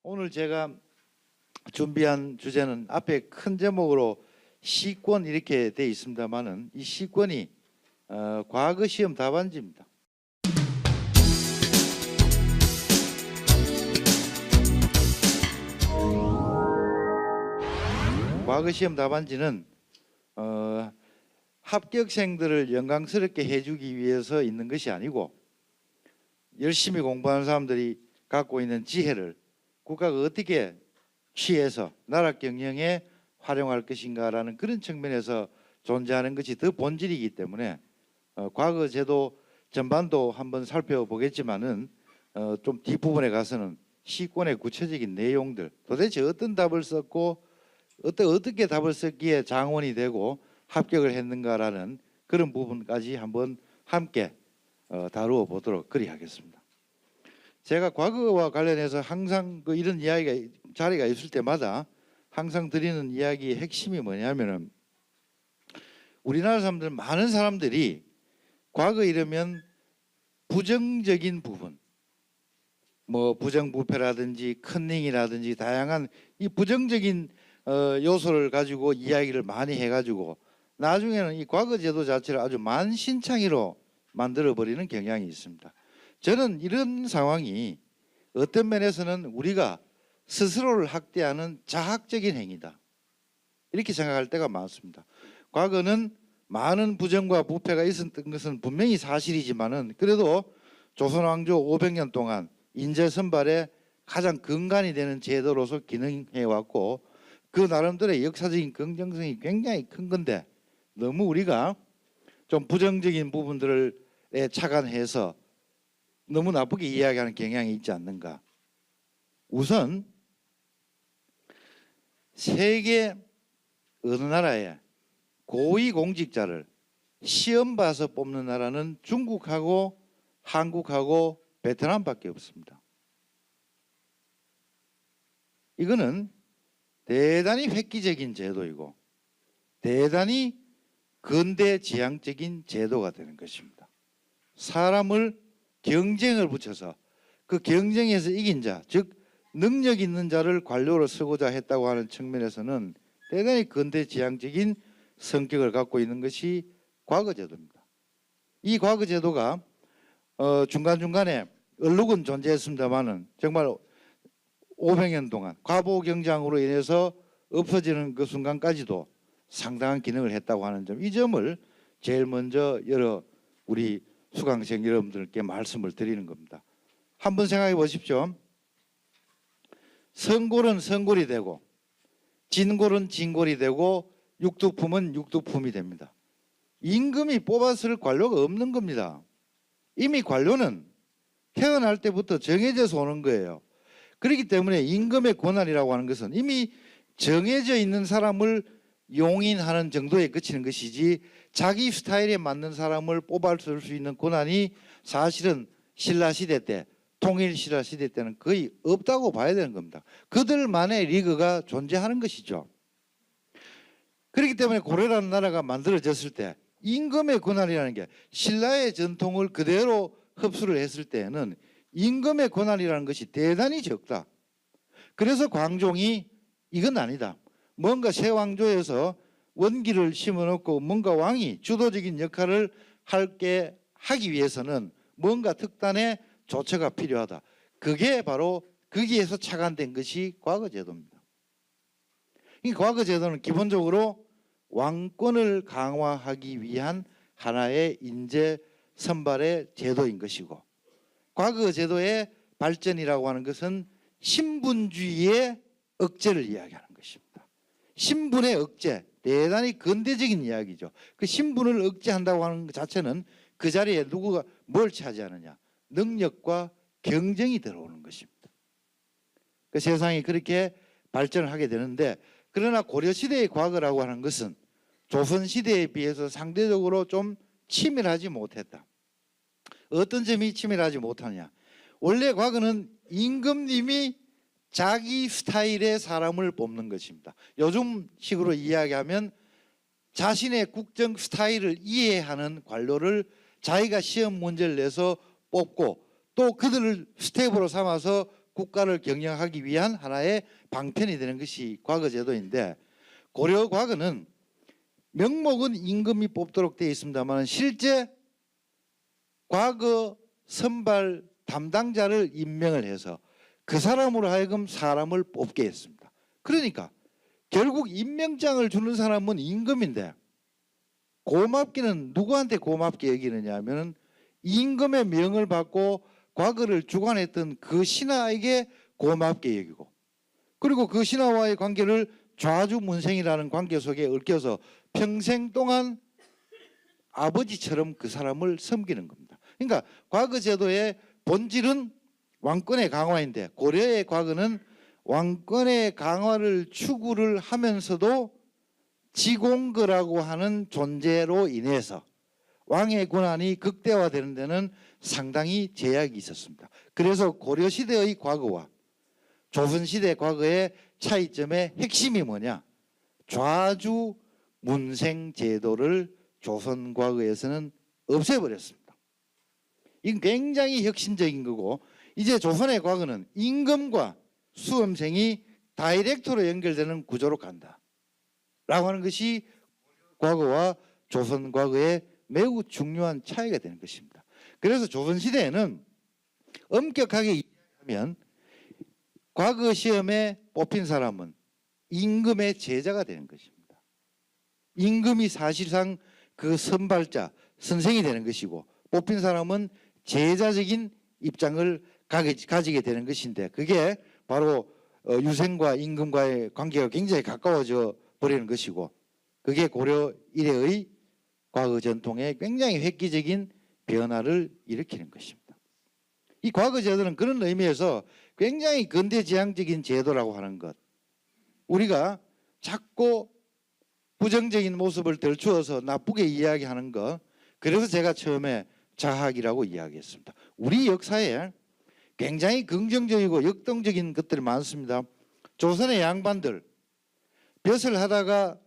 오늘 제가 준비한 주제는 앞에 큰 제목으로 시권 이렇게 돼 있습니다만은 이 시권이 과거 시험 답안지입니다. 과거 시험 답안지는 합격생들을 영광스럽게 해주기 위해서 있는 것이 아니고 열심히 공부하는 사람들이 갖고 있는 지혜를 국가가 어떻게 취해서 나라 경영에 활용할 것인가라는 그런 측면에서 존재하는 것이 더 본질이기 때문에 과거 제도 전반도 한번 살펴보겠지만은 좀 뒷부분에 가서는 시권의 구체적인 내용들, 도대체 어떤 답을 썼고 어떻게 답을 썼기에 장원이 되고 합격을 했는가라는 그런 부분까지 한번 함께 다루어 보도록 그리하겠습니다. 제가 과거와 관련해서 항상 이런 이야기가 자리가 있을 때마다 항상 드리는 이야기의 핵심이 뭐냐면은 우리나라 사람들 많은 사람들이 과거 이러면 부정적인 부분, 뭐 부정부패라든지 컨닝이라든지 다양한 이 부정적인 요소를 가지고 이야기를 많이 해가지고 나중에는 이 과거 제도 자체를 아주 만신창이로 만들어 버리는 경향이 있습니다. 저는 이런 상황이 어떤 면에서는 우리가 스스로를 학대하는 자학적인 행위다 이렇게 생각할 때가 많습니다. 과거는 많은 부정과 부패가 있었던 것은 분명히 사실이지만은 그래도 조선 왕조 500년 동안 인재 선발에 가장 근간이 되는 제도로서 기능해 왔고 그 나름대로의 역사적인 긍정성이 굉장히 큰 건데 너무 우리가 좀 부정적인 부분들에 착안해서 너무 나쁘게 이야기하는 경향이 있지 않는가. 우선 세계 어느 나라에 고위공직자를 시험 봐서 뽑는 나라는 중국하고 한국하고 베트남밖에 없습니다. 이거는 대단히 획기적인 제도이고 대단히 근대지향적인 제도가 되는 것입니다. 사람을 경쟁을 붙여서 그 경쟁에서 이긴 자, 즉 능력 있는 자를 관료로 쓰고자 했다고 하는 측면에서는 대단히 근대지향적인 성격을 갖고 있는 것이 과거제도입니다. 이 과거제도가 중간중간에 얼룩은 존재했습니다마는 정말 500년 동안 과보경장으로 인해서 엎어지는 그 순간까지도 상당한 기능을 했다고 하는 점, 이 점을 제일 먼저 우리 수강생 여러분들께 말씀을 드리는 겁니다. 한번 생각해 보십시오. 성골은 성골이 되고 진골은 진골이 되고 육두품은 육두품이 됩니다. 임금이 뽑았을 관료가 없는 겁니다. 이미 관료는 태어날 때부터 정해져서 오는 거예요. 그렇기 때문에 임금의 권한이라고 하는 것은 이미 정해져 있는 사람을 용인하는 정도에 그치는 것이지 자기 스타일에 맞는 사람을 뽑아줄 수 있는 권한이 사실은 신라시대 때 통일신라 시대 때는 거의 없다고 봐야 되는 겁니다. 그들만의 리그가 존재하는 것이죠. 그렇기 때문에 고려라는 나라가 만들어졌을 때 임금의 권한이라는 게 신라의 전통을 그대로 흡수를 했을 때에는 임금의 권한이라는 것이 대단히 적다. 그래서 광종이 이건 아니다. 뭔가 새 왕조에서 원기를 심어놓고 뭔가 왕이 주도적인 역할을 하기 위해서는 뭔가 특단의 조처가 필요하다. 그게 바로 거기에서 착안된 것이 과거제도입니다. 이 과거제도는 기본적으로 왕권을 강화하기 위한 하나의 인재 선발의 제도인 것이고 과거제도의 발전이라고 하는 것은 신분주의의 억제를 이야기하는 것입니다. 신분의 억제, 대단히 근대적인 이야기죠. 그 신분을 억제한다고 하는 것 자체는 그 자리에 누구가 뭘 차지하느냐, 능력과 경쟁이 들어오는 것입니다. 그 세상이 그렇게 발전을 하게 되는데 그러나 고려시대의 과거라고 하는 것은 조선시대에 비해서 상대적으로 좀 치밀하지 못했다. 어떤 점이 치밀하지 못하냐, 원래 과거는 임금님이 자기 스타일의 사람을 뽑는 것입니다. 요즘식으로 이야기하면 자신의 국정 스타일을 이해하는 관료를 자기가 시험 문제를 내서 뽑고 또 그들을 스텝으로 삼아서 국가를 경영하기 위한 하나의 방편이 되는 것이 과거제도인데, 고려 과거는 명목은 임금이 뽑도록 되어 있습니다만 실제 과거 선발 담당자를 임명을 해서 그 사람으로 하여금 사람을 뽑게 했습니다. 그러니까 결국 임명장을 주는 사람은 임금인데, 고맙기는 누구한테 고맙게 여기느냐 하면 임금의 명을 받고 과거를 주관했던 그 신하에게 고맙게 여기고, 그리고 그 신하와의 관계를 좌주문생이라는 관계 속에 얽혀서 평생 동안 아버지처럼 그 사람을 섬기는 겁니다. 그러니까 과거 제도의 본질은 왕권의 강화인데, 고려의 과거는 왕권의 강화를 추구를 하면서도 지공거라고 하는 존재로 인해서 왕의 권한이 극대화되는 데는 상당히 제약이 있었습니다. 그래서 고려시대의 과거와 조선시대 과거의 차이점의 핵심이 뭐냐? 좌주 문생 제도를 조선 과거에서는 없애버렸습니다. 이건 굉장히 혁신적인 거고, 이제 조선의 과거는 임금과 수험생이 다이렉트로 연결되는 구조로 간다 라고 하는 것이 과거와 조선 과거의 매우 중요한 차이가 되는 것입니다. 그래서 조선시대에는 엄격하게 이야기하면 과거 시험에 뽑힌 사람은 임금의 제자가 되는 것입니다. 임금이 사실상 그 선발자, 선생이 되는 것이고, 뽑힌 사람은 제자적인 입장을 가지게 되는 것인데, 그게 바로 유생과 임금과의 관계가 굉장히 가까워져 버리는 것이고, 그게 고려 이래의 과거 전통에 굉장히 획기적인 변화를 일으키는 것입니다. 이 과거 제도는 그런 의미에서 굉장히 근대지향적인 제도라고 하는 것, 우리가 자꾸 부정적인 모습을 들추어서 나쁘게 이야기하는 것, 그래서 제가 처음에 자학이라고 이야기했습니다. 우리 역사에 굉장히 긍정적이고 역동적인 것들이 많습니다. 조선의 양반들 벼슬 하다가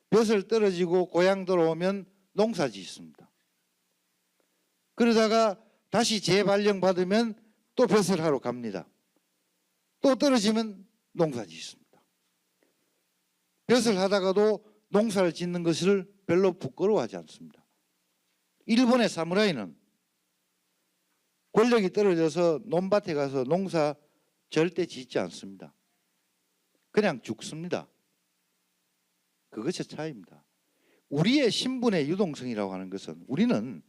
벼슬 떨어지고 고향 돌아오면 농사 짓습니다. 그러다가 다시 재발령 받으면 또 벼슬 하러 갑니다. 또 떨어지면 농사 짓습니다. 벼슬 하다가도 농사를 짓는 것을 별로 부끄러워하지 않습니다. 일본의 사무라이는 권력이 떨어져서 논밭에 가서 농사 절대 짓지 않습니다. 그냥 죽습니다. 그것이 차이입니다. 우리의 신분의 유동성이라고 하는 것은, 우리는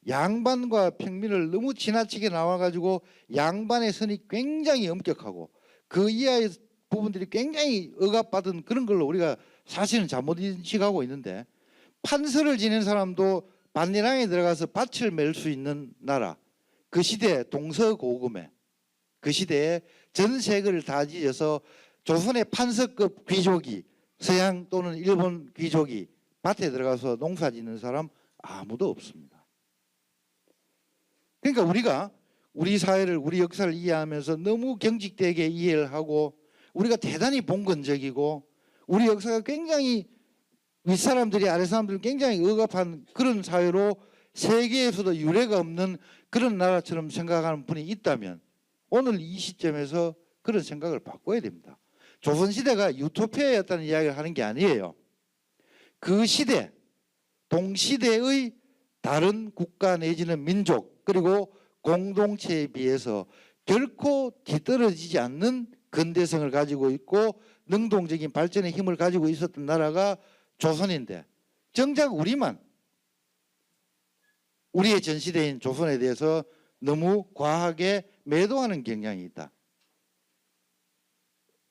양반과 평민을 너무 지나치게 나와가지고 양반의 선이 굉장히 엄격하고 그 이하의 부분들이 굉장히 억압받은 그런 걸로 우리가 사실은 잘못 인식하고 있는데, 판서를 지낸 사람도 반리랑에 들어가서 밭을 멜 수 있는 나라, 그 시대 동서고금에, 그 시대에 전 세계를 다 지어서 조선의 판서급 귀족이, 서양 또는 일본 귀족이 밭에 들어가서 농사 짓는 사람 아무도 없습니다. 그러니까 우리가 우리 사회를, 우리 역사를 이해하면서 너무 경직되게 이해를 하고, 우리가 대단히 봉건적이고 우리 역사가 굉장히 윗사람들이 아랫사람들을 굉장히 억압한 그런 사회로 세계에서도 유례가 없는 그런 나라처럼 생각하는 분이 있다면 오늘 이 시점에서 그런 생각을 바꿔야 됩니다. 조선시대가 유토피아였다는 이야기를 하는 게 아니에요. 그 시대, 동시대의 다른 국가 내지는 민족 그리고 공동체에 비해서 결코 뒤떨어지지 않는 근대성을 가지고 있고 능동적인 발전의 힘을 가지고 있었던 나라가 조선인데, 정작 우리만 우리의 전시대인 조선에 대해서 너무 과하게 매도하는 경향이 있다.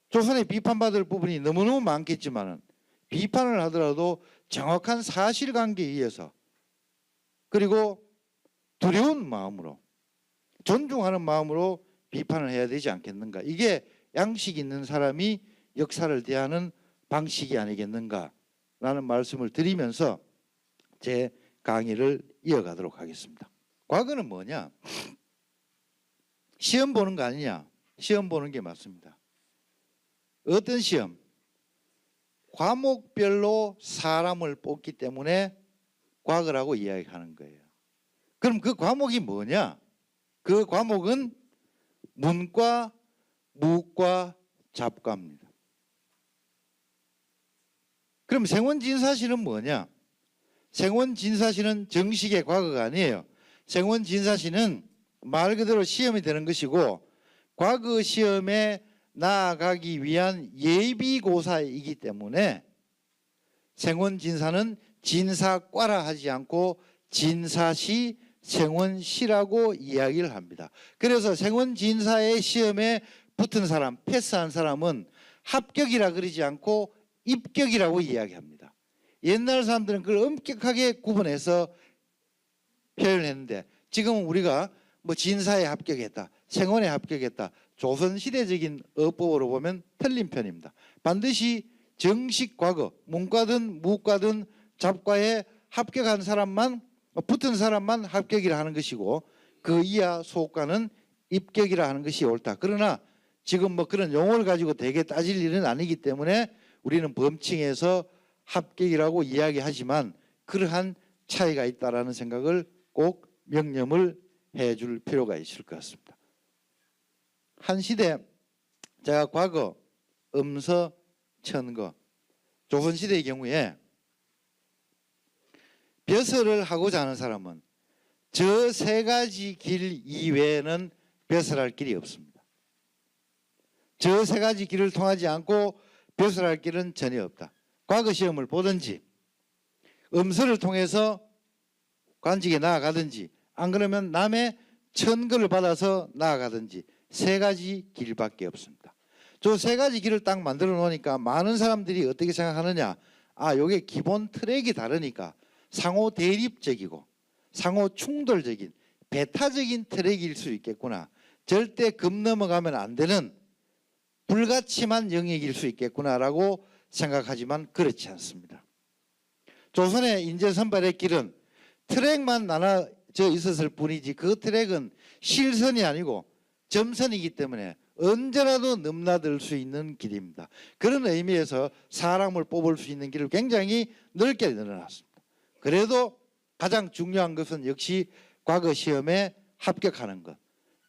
조선에 비판받을 부분이 너무너무 많겠지만 비판을 하더라도 정확한 사실관계에 의해서, 그리고 두려운 마음으로, 존중하는 마음으로 비판을 해야 되지 않겠는가. 이게 양식 있는 사람이 역사를 대하는 방식이 아니겠는가라는 말씀을 드리면서 제 강의를 이어가도록 하겠습니다. 과거는 뭐냐? 시험 보는 거 아니냐? 시험 보는 게 맞습니다. 어떤 시험? 과목별로 사람을 뽑기 때문에 과거라고 이야기하는 거예요. 그럼 그 과목이 뭐냐? 그 과목은 문과, 무과, 잡과입니다. 그럼 생원진사시는 뭐냐? 생원진사시는 정식의 과거가 아니에요. 생원진사시는 말 그대로 시험이 되는 것이고 과거 시험에 나아가기 위한 예비고사이기 때문에 생원진사는 진사과라 하지 않고 진사시, 생원시라고 이야기를 합니다. 그래서 생원진사의 시험에 붙은 사람, 패스한 사람은 합격이라 그러지 않고 입격이라고 이야기합니다. 옛날 사람들은 그걸 엄격하게 구분해서 표현을 했는데 지금은 우리가 뭐 진사에 합격했다, 생원에 합격했다, 조선시대적인 어법으로 보면 틀린 편입니다. 반드시 정식 과거, 문과든 무과든 잡과에 합격한 사람만, 붙은 사람만 합격이라 하는 것이고 그 이하 소과는 입격이라 하는 것이 옳다. 그러나 지금 뭐 그런 용어를 가지고 되게 따질 일은 아니기 때문에 우리는 범칭해서 합격이라고 이야기하지만 그러한 차이가 있다라는 생각을 꼭 명념을 해줄 필요가 있을 것 같습니다. 한 시대 제가 과거 음서, 천거, 조선시대의 경우에 벼슬을 하고자 하는 사람은 저 세 가지 길 이외에는 벼슬할 길이 없습니다. 저 세 가지 길을 통하지 않고 벼슬할 길은 전혀 없다. 과거 시험을 보든지 음서를 통해서 관직에 나아가든지 안 그러면 남의 천거를 받아서 나아가든지 세 가지 길밖에 없습니다. 저 세 가지 길을 딱 만들어 놓으니까 많은 사람들이 어떻게 생각하느냐, 아 요게 기본 트랙이 다르니까 상호 대립적이고 상호 충돌적인 배타적인 트랙일 수 있겠구나, 절대 급 넘어가면 안 되는 불가침한 영역일 수 있겠구나라고 생각하지만 그렇지 않습니다. 조선의 인재선발의 길은 트랙만 나눠져 있었을 뿐이지 그 트랙은 실선이 아니고 점선이기 때문에 언제라도 넘나들 수 있는 길입니다. 그런 의미에서 사람을 뽑을 수 있는 길을 굉장히 넓게 늘어났습니다. 그래도 가장 중요한 것은 역시 과거 시험에 합격하는 것.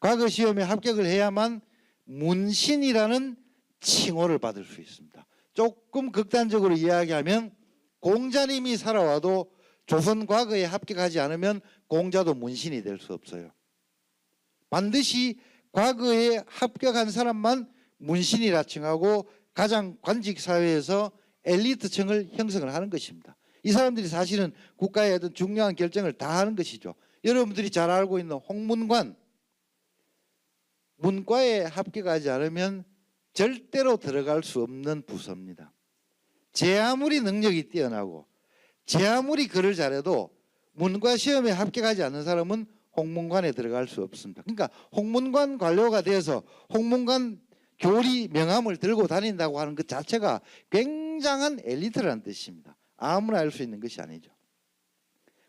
과거 시험에 합격을 해야만 문신이라는 칭호를 받을 수 있습니다. 조금 극단적으로 이야기하면 공자님이 살아와도 조선 과거에 합격하지 않으면 공자도 문신이 될 수 없어요. 반드시 과거에 합격한 사람만 문신이라 칭하고 가장 관직 사회에서 엘리트층을 형성을 하는 것입니다. 이 사람들이 사실은 국가의 어떤 중요한 결정을 다 하는 것이죠. 여러분들이 잘 알고 있는 홍문관, 문과에 합격하지 않으면 절대로 들어갈 수 없는 부서입니다. 제 아무리 능력이 뛰어나고 제 아무리 글을 잘해도 문과 시험에 합격하지 않는 사람은 홍문관에 들어갈 수 없습니다. 그러니까 홍문관 관료가 돼서 홍문관 교리 명함을 들고 다닌다고 하는 것 자체가 굉장한 엘리트라는 뜻입니다. 아무나 알 수 있는 것이 아니죠.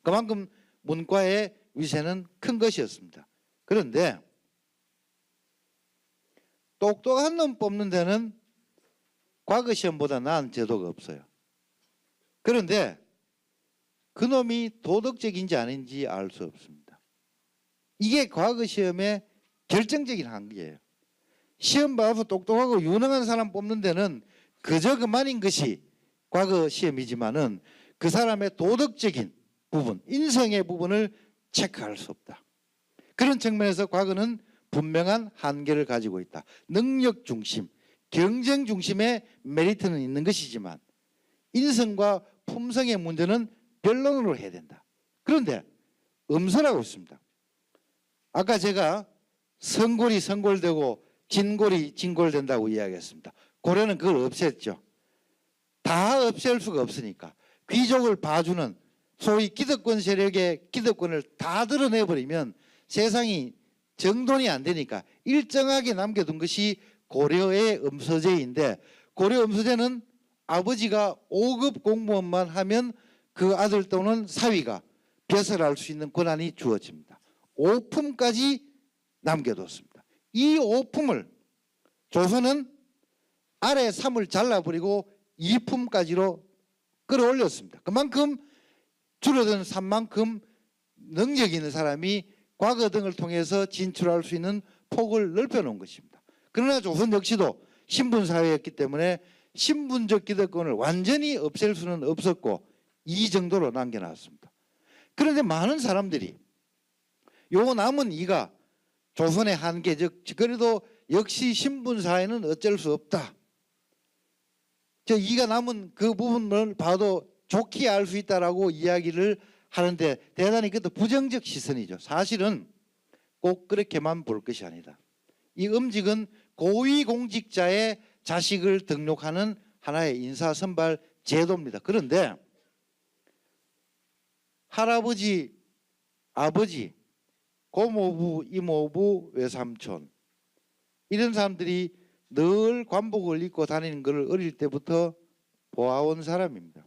그만큼 문과의 위세는 큰 것이었습니다. 그런데 똑똑한 놈 뽑는 데는 과거 시험보다 나은 제도가 없어요. 그런데 그 놈이 도덕적인지 아닌지 알 수 없습니다. 이게 과거 시험의 결정적인 한계예요. 시험 봐서 똑똑하고 유능한 사람 뽑는 데는 그저 그만인 것이 과거 시험이지만은 그 사람의 도덕적인 부분, 인성의 부분을 체크할 수 없다. 그런 측면에서 과거는 분명한 한계를 가지고 있다. 능력 중심, 경쟁 중심의 메리트는 있는 것이지만 인성과 품성의 문제는 변론으로 해야 된다. 그런데 음서라고 있습니다. 아까 제가 성골이 성골되고 진골이 진골된다고 이야기했습니다. 고려는 그걸 없앴죠. 다 없앨 수가 없으니까 귀족을 봐주는 소위 기득권 세력의 기득권을 다 드러내버리면 세상이 정돈이 안 되니까 일정하게 남겨둔 것이 고려의 음서제인데, 고려 음서제는 아버지가 5급 공무원만 하면 그 아들 또는 사위가 벼슬할 수 있는 권한이 주어집니다. 5품까지 남겨뒀습니다. 이 5품을 조선은 아래 3을 잘라버리고 2품까지로 끌어올렸습니다. 그만큼 줄어든 3만큼 능력 있는 사람이 과거 등을 통해서 진출할 수 있는 폭을 넓혀 놓은 것입니다. 그러나 조선 역시도 신분 사회였기 때문에 신분적 기득권을 완전히 없앨 수는 없었고 이 정도로 남겨놨습니다. 그런데 많은 사람들이 요 남은 이가 조선의 한계, 즉 그래도 역시 신분 사회는 어쩔 수 없다. 저 이가 남은 그 부분을 봐도 좋게 알 수 있다라고 이야기를 하는데 대단히 그것도 부정적 시선이죠. 사실은 꼭 그렇게만 볼 것이 아니다. 이 음직은 고위공직자의 자식을 등록하는 하나의 인사선발 제도입니다. 그런데 할아버지, 아버지, 고모부, 이모부, 외삼촌 이런 사람들이 늘 관복을 입고 다니는 것을 어릴 때부터 보아온 사람입니다.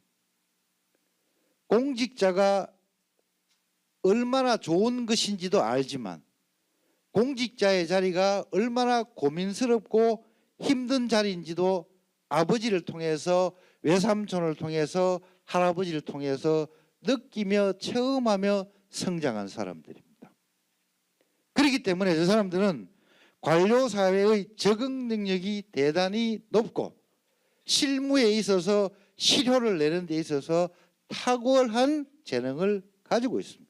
공직자가 얼마나 좋은 것인지도 알지만 공직자의 자리가 얼마나 고민스럽고 힘든 자리인지도 아버지를 통해서 외삼촌을 통해서 할아버지를 통해서 느끼며 체험하며 성장한 사람들입니다. 그렇기 때문에 저 사람들은 관료사회의 적응 능력이 대단히 높고 실무에 있어서 실효를 내는 데 있어서 탁월한 재능을 가지고 있습니다.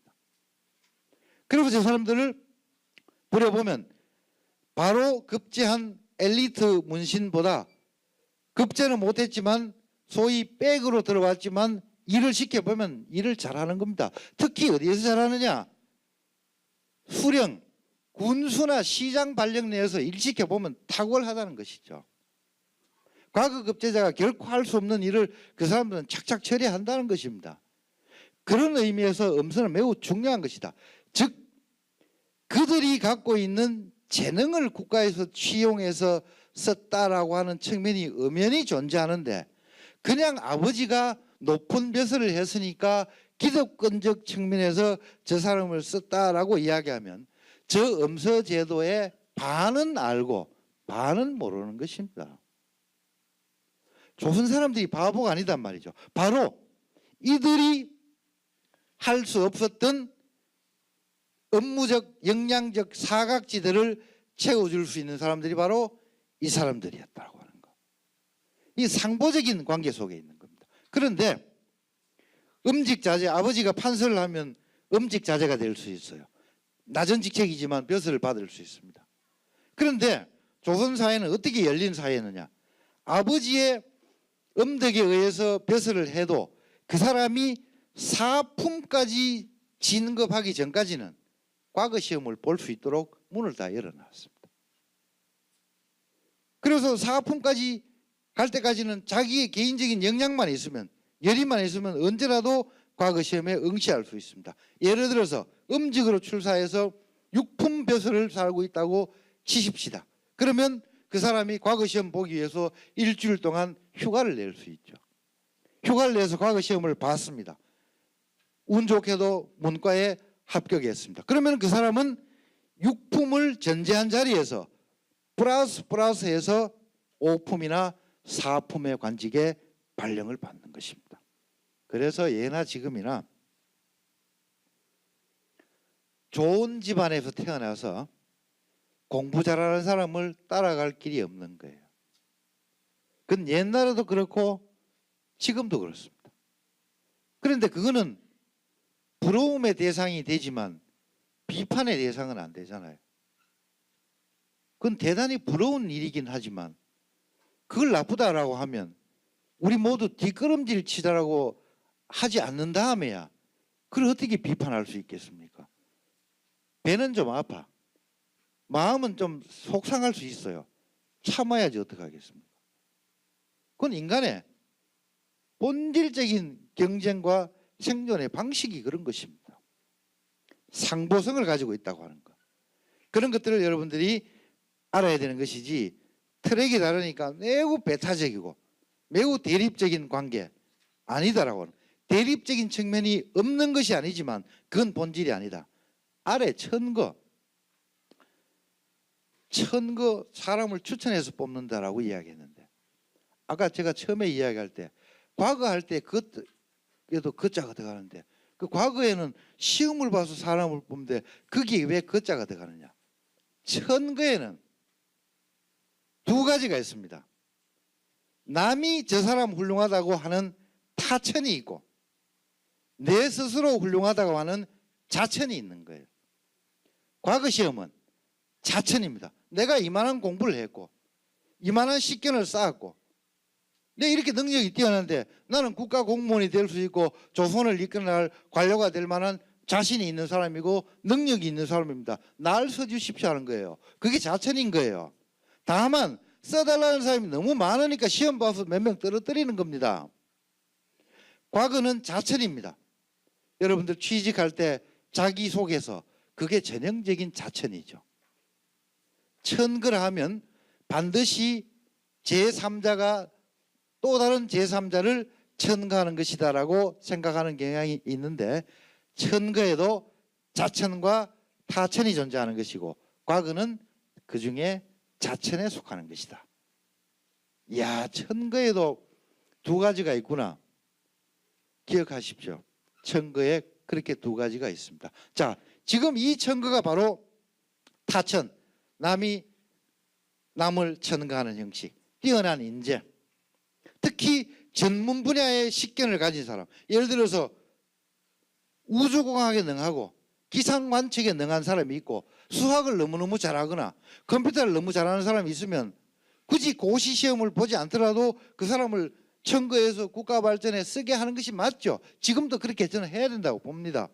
그래서 저 사람들을 부려보면 바로 급제한 엘리트 문신보다 급제는 못했지만 소위 백으로 들어왔지만 일을 시켜보면 일을 잘하는 겁니다. 특히 어디에서 잘하느냐? 수령, 군수나 시장 발령 내에서 일 시켜보면 탁월하다는 것이죠. 과거 급제자가 결코 할 수 없는 일을 그 사람들은 착착 처리한다는 것입니다. 그런 의미에서 음선은 매우 중요한 것이다. 즉 그들이 갖고 있는 재능을 국가에서 취용해서 썼다라고 하는 측면이 엄연히 존재하는데 그냥 아버지가 높은 벼슬을 했으니까 기득권적 측면에서 저 사람을 썼다라고 이야기하면 저 음서 제도의 반은 알고 반은 모르는 것입니다. 조선 사람들이 바보가 아니단 말이죠. 바로 이들이 할 수 없었던 업무적, 역량적 사각지대를 채워줄 수 있는 사람들이 바로 이 사람들이었다고 하는 거. 이 상보적인 관계 속에 있는 겁니다. 그런데 음직자제, 아버지가 판서를 하면 음직자제가 될 수 있어요. 낮은 직책이지만 벼슬을 받을 수 있습니다. 그런데 조선 사회는 어떻게 열린 사회느냐? 아버지의 음덕에 의해서 벼슬을 해도 그 사람이 사품까지 진급하기 전까지는 과거 시험을 볼 수 있도록 문을 다 열어놨습니다. 그래서 사품까지 갈 때까지는 자기의 개인적인 역량만 있으면 열의만 있으면 언제라도 과거 시험에 응시할 수 있습니다. 예를 들어서 음직으로 출사해서 육품 벼슬을 살고 있다고 치십시다. 그러면 그 사람이 과거 시험 보기 위해서 일주일 동안 휴가를 낼 수 있죠. 휴가를 내서 과거 시험을 봤습니다. 운 좋게도 문과에 합격했습니다. 그러면 그 사람은 육품을 전제한 자리에서 플러스해서 5품이나 4품의 관직에 발령을 받는 것입니다. 그래서 예나 지금이나 좋은 집안에서 태어나서 공부 잘하는 사람을 따라갈 길이 없는 거예요. 그건 옛날에도 그렇고 지금도 그렇습니다. 그런데 그거는 부러움의 대상이 되지만 비판의 대상은 안 되잖아요. 그건 대단히 부러운 일이긴 하지만 그걸 나쁘다라고 하면 우리 모두 뒷걸음질 치자라고 하지 않는 다음에야 그걸 어떻게 비판할 수 있겠습니까? 배는 좀 아파. 마음은 좀 속상할 수 있어요. 참아야지 어떡하겠습니까? 그건 인간의 본질적인 경쟁과 생존의 방식이 그런 것입니다. 상보성을 가지고 있다고 하는 것. 그런 것들을 여러분들이 알아야 되는 것이지 트랙이 다르니까 매우 배타적이고 매우 대립적인 관계 아니다라고 하는 대립적인 측면이 없는 것이 아니지만 그건 본질이 아니다. 아래 천거 사람을 추천해서 뽑는다라고 이야기했는데 아까 제가 처음에 이야기할 때 과거 할 때 그것도 그자가 들어가는데 그 과거에는 시험을 봐서 사람을 뽑는데 거기에 왜 거자가 들어가느냐? 천거에는 두 가지가 있습니다. 남이 저 사람 훌륭하다고 하는 타천이 있고 내 스스로 훌륭하다고 하는 자천이 있는 거예요. 과거 시험은 자천입니다. 내가 이만한 공부를 했고 이만한 식견을 쌓았고 내 이렇게 능력이 뛰어난데 나는 국가 공무원이 될 수 있고 조선을 이끌어갈 관료가 될 만한 자신이 있는 사람이고 능력이 있는 사람입니다. 날 써주십시오 하는 거예요. 그게 자천인 거예요. 다만 써달라는 사람이 너무 많으니까 시험 봐서 몇 명 떨어뜨리는 겁니다. 과거는 자천입니다. 여러분들 취직할 때 자기소개서 그게 전형적인 자천이죠. 천거를 하면 반드시 제3자가 또 다른 제3자를 천거하는 것이다라고 생각하는 경향이 있는데 천거에도 자천과 타천이 존재하는 것이고 과거는 그중에 자천에 속하는 것이다. 이야, 천거에도 두 가지가 있구나. 기억하십시오. 천거에 그렇게 두 가지가 있습니다. 자, 지금 이 천거가 바로 타천, 남이 남을 천거하는 형식, 뛰어난 인재, 특히 전문 분야의 식견을 가진 사람, 예를 들어서 우주공학에 능하고 기상관측에 능한 사람이 있고 수학을 너무너무 잘하거나 컴퓨터를 너무 잘하는 사람이 있으면 굳이 고시 시험을 보지 않더라도 그 사람을 천거해서 국가 발전에 쓰게 하는 것이 맞죠. 지금도 그렇게 저는 해야 된다고 봅니다.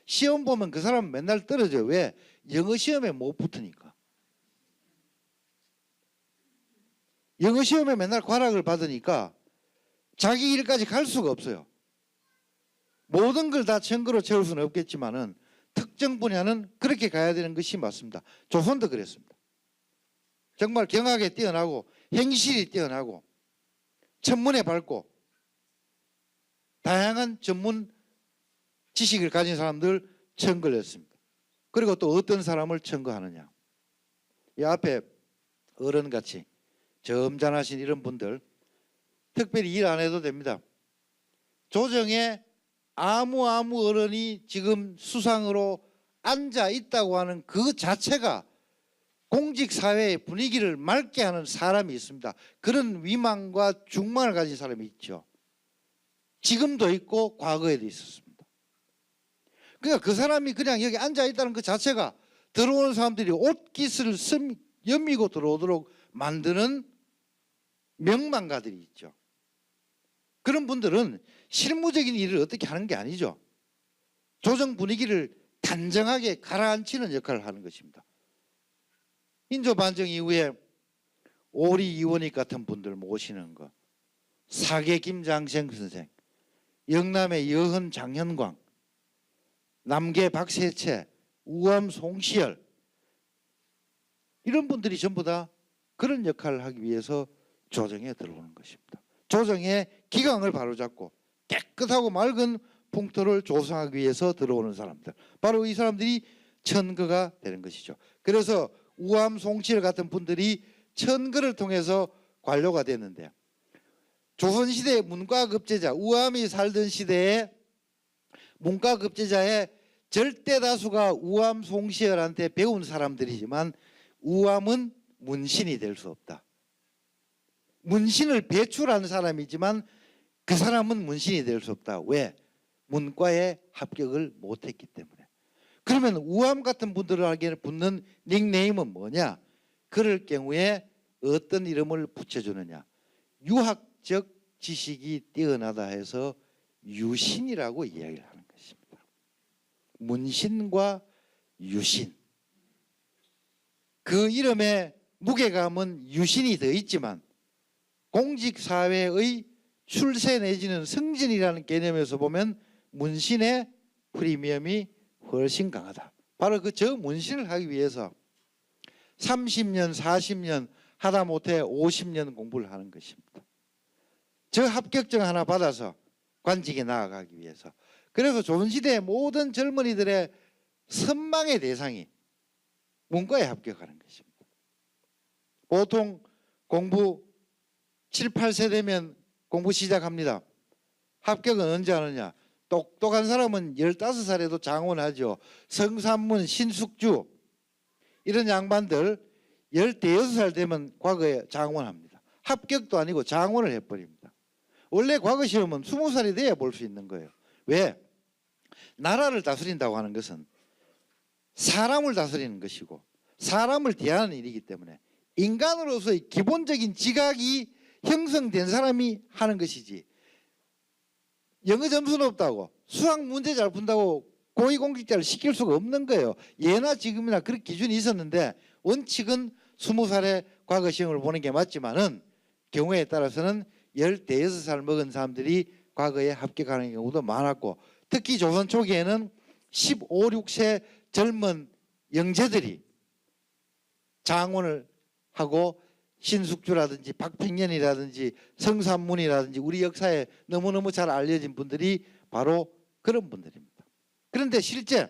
시험 보면 그 사람은 맨날 떨어져요. 왜? 영어 시험에 못 붙으니까. 영어 시험에 맨날 과락을 받으니까 자기 일까지 갈 수가 없어요. 모든 걸 다 천거로 채울 수는 없겠지만은 특정 분야는 그렇게 가야 되는 것이 맞습니다. 조선도 그랬습니다. 정말 경학에 뛰어나고 행실이 뛰어나고 천문에 밝고 다양한 전문 지식을 가진 사람들 천거를 했습니다. 그리고 또 어떤 사람을 천거하느냐. 이 앞에 어른같이 점잖으신 이런 분들 특별히 일 안 해도 됩니다. 조정에 아무 어른이 지금 수상으로 앉아 있다고 하는 그 자체가 공직사회의 분위기를 맑게 하는 사람이 있습니다. 그런 위망과 중망을 가진 사람이 있죠. 지금도 있고 과거에도 있었습니다. 그러니까 그 사람이 그냥 여기 앉아 있다는 그 자체가 들어오는 사람들이 옷깃을 여미고 들어오도록 만드는 명망가들이 있죠. 그런 분들은 실무적인 일을 어떻게 하는 게 아니죠. 조정 분위기를 단정하게 가라앉히는 역할을 하는 것입니다. 인조반정 이후에 오리 이원익 같은 분들 모시는 거, 사계 김장생 선생, 영남의 여헌 장현광, 남계 박세채, 우암 송시열 이런 분들이 전부 다 그런 역할을 하기 위해서 조정에 들어오는 것입니다. 조정의 기강을 바로잡고 깨끗하고 맑은 풍토를 조성하기 위해서 들어오는 사람들, 바로 이 사람들이 천거가 되는 것이죠. 그래서 우암 송시열 같은 분들이 천거를 통해서 관료가 됐는데 조선시대 문과급제자, 우암이 살던 시대에 문과급제자의 절대 다수가 우암 송시열한테 배운 사람들이지만 우암은 문신이 될 수 없다. 문신을 배출한 사람이지만 그 사람은 문신이 될 수 없다. 왜? 문과에 합격을 못했기 때문에. 그러면 우암 같은 분들에게 붙는 닉네임은 뭐냐? 그럴 경우에 어떤 이름을 붙여주느냐? 유학적 지식이 뛰어나다 해서 유신이라고 이야기를 하는 것입니다. 문신과 유신. 그 이름의 무게감은 유신이 더 있지만 공직사회의 출세 내지는 승진이라는 개념에서 보면 문신의 프리미엄이 훨씬 강하다. 바로 그 저 문신을 하기 위해서 30년, 40년 하다 못해 50년 공부를 하는 것입니다. 저 합격증 하나 받아서 관직에 나아가기 위해서. 그래서 조선시대의 모든 젊은이들의 선망의 대상이 문과에 합격하는 것입니다. 보통 공부 7, 8세 되면 공부 시작합니다. 합격은 언제 하느냐? 똑똑한 사람은 15살에도 장원하죠. 성삼문, 신숙주 이런 양반들 16살 되면 과거에 장원합니다. 합격도 아니고 장원을 해버립니다. 원래 과거 시험은 20살이 돼야 볼 수 있는 거예요. 왜? 나라를 다스린다고 하는 것은 사람을 다스리는 것이고 사람을 대하는 일이기 때문에 인간으로서의 기본적인 지각이 형성된 사람이 하는 것이지, 영어 점수 높다고 수학 문제 잘 푼다고 고위공직자를 시킬 수가 없는 거예요. 예나 지금이나 그런 기준이 있었는데 원칙은 20살에 과거 시험을 보는 게 맞지만은 경우에 따라서는 16살 먹은 사람들이 과거에 합격하는 경우도 많았고, 특히 조선 초기에는 15, 16세 젊은 영재들이 장원을 하고 신숙주라든지 박팽년이라든지 성삼문이라든지 우리 역사에 너무너무 잘 알려진 분들이 바로 그런 분들입니다. 그런데 실제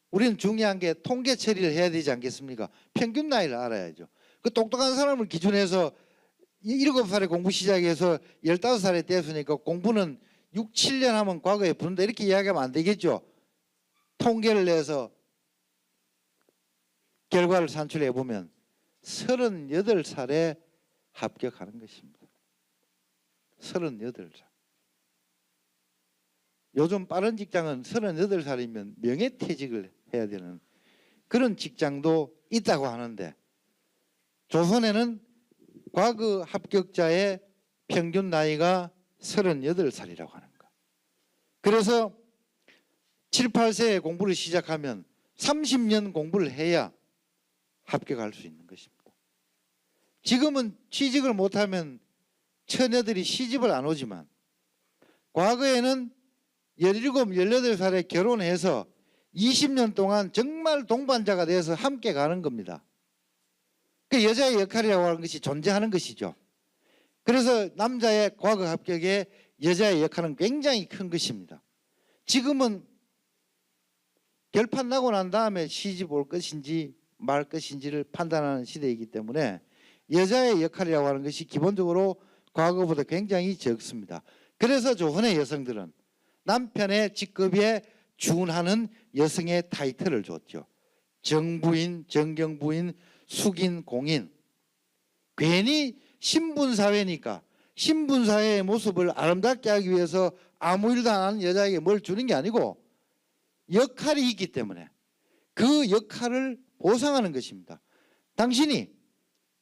우리는 중요한 게 통계 처리를 해야 되지 않겠습니까? 평균 나이를 알아야죠. 그 똑똑한 사람을 기준해서 7살에 공부 시작해서 15살에 됐으니까 공부는 6, 7년 하면 과거에 부른다 이렇게 이야기하면 안 되겠죠. 통계를 내서 결과를 산출해 보면 38살에 합격하는 것입니다. 38살. 요즘 빠른 직장은 38살이면 명예퇴직을 해야 되는 그런 직장도 있다고 하는데, 조선에는 과거 합격자의 평균 나이가 38살이라고 하는 거예요. 그래서 7, 8세에 공부를 시작하면 30년 공부를 해야 합격할 수 있는 것입니다. 지금은 취직을 못하면 처녀들이 시집을 안 오지만 과거에는 17, 18살에 결혼해서 20년 동안 정말 동반자가 돼서 함께 가는 겁니다. 그 여자의 역할이라고 하는 것이 존재하는 것이죠. 그래서 남자의 과거 합격에 여자의 역할은 굉장히 큰 것입니다. 지금은 결판 나고 난 다음에 시집 올 것인지 말 것인지를 판단하는 시대이기 때문에 여자의 역할이라고 하는 것이 기본적으로 과거보다 굉장히 적습니다. 그래서 조선의 여성들은 남편의 직급에 준하는 여성의 타이틀을 줬죠. 정부인, 정경부인, 숙인, 공인. 괜히 신분사회니까 신분사회의 모습을 아름답게 하기 위해서 아무 일도 안 하는 여자에게 뭘 주는 게 아니고 역할이 있기 때문에 그 역할을 보상하는 것입니다. 당신이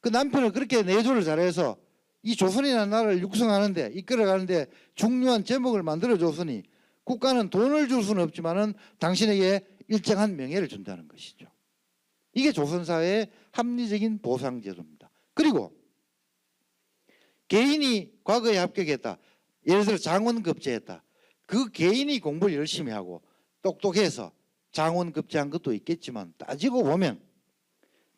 그 남편을 그렇게 내조를 잘해서 이 조선이라는 나라를 육성하는데 이끌어가는데 중요한 제목을 만들어줬으니 국가는 돈을 줄 수는 없지만은 당신에게 일정한 명예를 준다는 것이죠. 이게 조선사회의 합리적인 보상제도입니다. 그리고 개인이 과거에 합격했다, 예를 들어 장원급제했다, 그 개인이 공부를 열심히 하고 똑똑해서 장원급제한 것도 있겠지만 따지고 보면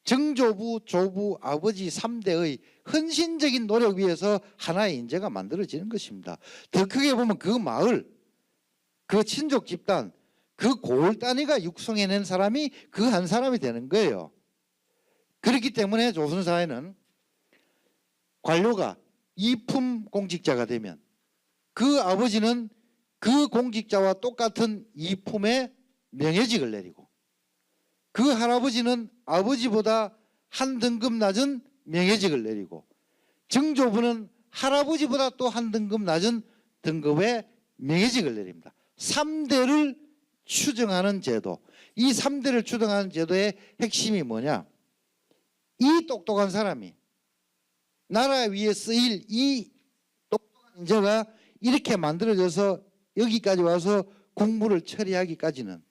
정조부, 조부, 아버지 3대의 헌신적인 노력 위에서 하나의 인재가 만들어지는 것입니다. 더 크게 보면 그 마을, 그 친족 집단, 그 고을 단위가 육성해낸 사람이 그 한 사람이 되는 거예요. 그렇기 때문에 조선사회는 관료가 이품 공직자가 되면 그 아버지는 그 공직자와 똑같은 이품의 명예직을 내리고 그 할아버지는 아버지보다 한 등급 낮은 명예직을 내리고 정조부는 할아버지보다 또 한 등급 낮은 등급의 명예직을 내립니다. 3대를 추정하는 제도. 이 3대를 추정하는 제도의 핵심이 뭐냐? 이 똑똑한 사람이 나라 위에 쓰일 이 똑똑한 인재가 이렇게 만들어져서 여기까지 와서 공부를 처리하기까지는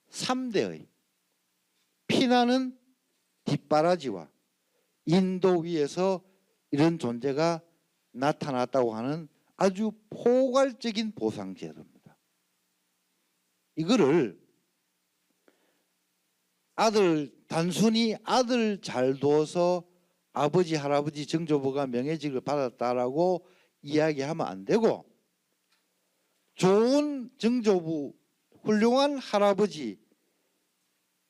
3대의 피나는 뒷바라지와 인도 위에서 이런 존재가 나타났다고 하는 아주 포괄적인 보상제도입니다. 이거를 단순히 아들 잘 둬서 아버지 할아버지 정조부가 명예직을 받았다라고 이야기하면 안 되고, 좋은 정조부, 훌륭한 할아버지,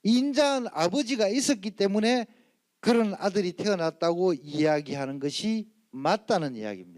인자한 아버지가 있었기 때문에 그런 아들이 태어났다고 이야기하는 것이 맞다는 이야기입니다.